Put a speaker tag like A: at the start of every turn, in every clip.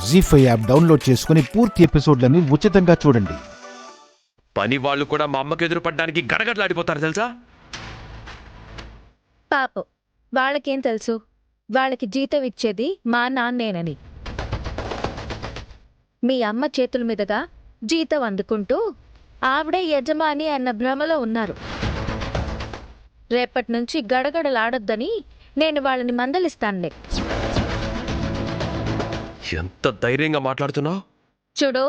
A: జీ5 app download చేసుకుని పూర్తి ఎపిసోడ్లని ఉచితంగా చూడండి.
B: పని వాళ్ళు కూడా మా అమ్మకి ఎదురుపడడానికి గడగడలాడిపోతారు తెలుసా.
C: పాపం వాళ్ళకేం తెలుసు, వాళ్ళకి జీతం ఇచ్చేది మా నాన్నేనని. మీ అమ్మ చేతుల మీదుగా జీతం అందుకుంటూ ఆవిడే యజమాని అన్న భ్రమలో ఉన్నారు. రేపటి నుంచి గడగడలాడొద్దని నేను వాళ్ళని మందలిస్తానులే.
B: ఎంత ధైర్యంగా మాట్లాడుతున్నావు.
C: చూడు,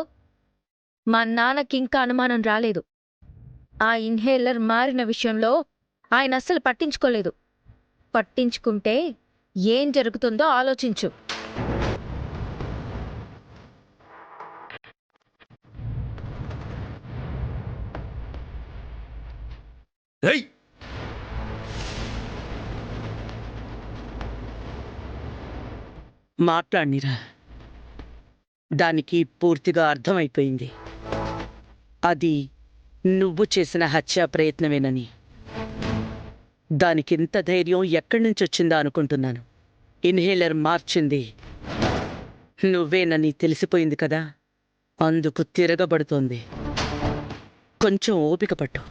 C: మా నాన్నకి ఇంకా అనుమానం రాలేదు. ఆ ఇన్హేలర్ మారిన విషయంలో ఆయన అస్సలు పట్టించుకోలేదు. పట్టించుకుంటే ఏం జరుగుతుందో ఆలోచించు.
B: ఏయ్,
D: మాట్లాడినిరా. దానికి పూర్తిగా అర్థమైపోయింది అది నువ్వు చేసిన హత్యా ప్రయత్నమేనని. దానికింత ధైర్యం ఎక్కడి నుంచి వచ్చిందా అనుకుంటున్నాను. ఇన్హేలర్ మార్చింది నువ్వేనని తెలిసిపోయింది కదా, అందుకు తిరగబడుతోంది. కొంచెం ఓపిక పట్టు.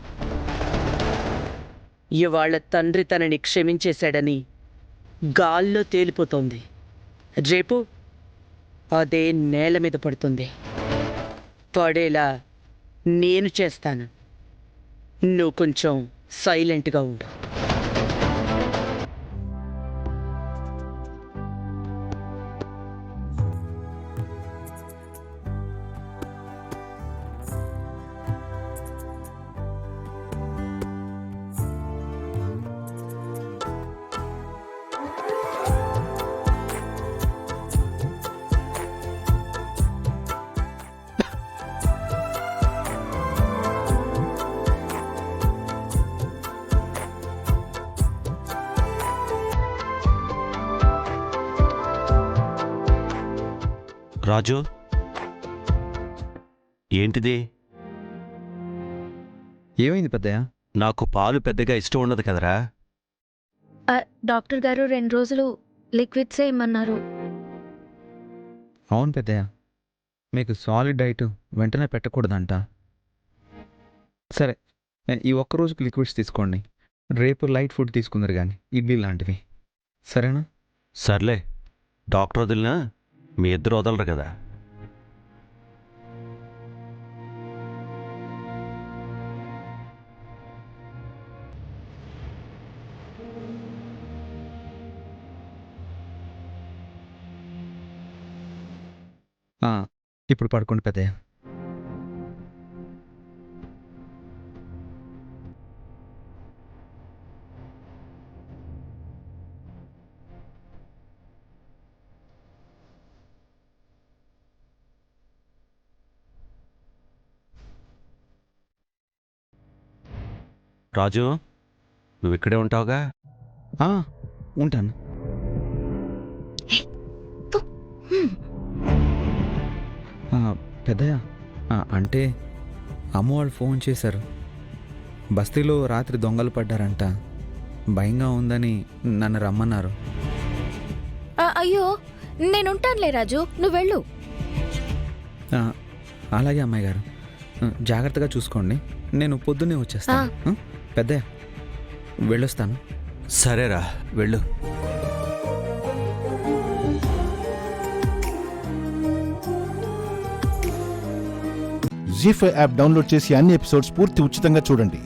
D: ఇవాళ తండ్రి తనని క్షమించేశాడని గాల్లో తేలిపోతోంది. రేపు అదే నేల మీద పడుతుంది. పడేలా నేను చేస్తాను. నువ్వు కొంచెం సైలెంట్గా ఉండు.
E: రాజు, ఏంటిది?
F: ఏమైంది పెద్దయ్య?
E: నాకు పాలు పెద్దగా ఇష్టం ఉండదు కదరా.
C: డాక్టర్ గారు 2 రోజులు లిక్విడ్స్ ఇమ్మన్నారు.
F: అవును పెద్దయ్య, మీకు సాలిడ్ డైట్ వెంటనే పెట్టకూడదంట. సరే, ఈ ఒక్క రోజుకి లిక్విడ్స్ తీసుకోండి. రేపు లైట్ ఫుడ్ తీసుకుందరు కానీ ఇడ్లీ లాంటివి, సరేనా?
E: సర్లే, డాక్టర్ వదిలినా మీ ఇద్దరు వదలరు కదా.
F: ఇప్పుడు పడుకోండి పెద్దయ్య.
E: రాజు, నువ్వు ఇక్కడే ఉంటావుగా?
F: ఉంటాను. పెద్దయ్య, అంటే అమ్మ వాళ్ళు ఫోన్ చేశారు. బస్తీలో రాత్రి దొంగలు పడ్డారంట. భయంగా ఉందని నన్ను రమ్మన్నారు.
C: అయ్యో, నేనుంటానులే రాజు, నువ్వు వెళ్ళు.
F: అలాగే అమ్మాయి గారు, జాగ్రత్తగా చూసుకోండి. నేను పొద్దున్నే వచ్చేస్తాను. పెద్దయ్య, వెళ్ళొస్తాను.
E: సరేరా, వెళ్ళు.
A: జీ5 యాప్ డౌన్లోడ్ చేసి అన్ని ఎపిసోడ్స్ పూర్తి ఉచితంగా చూడండి.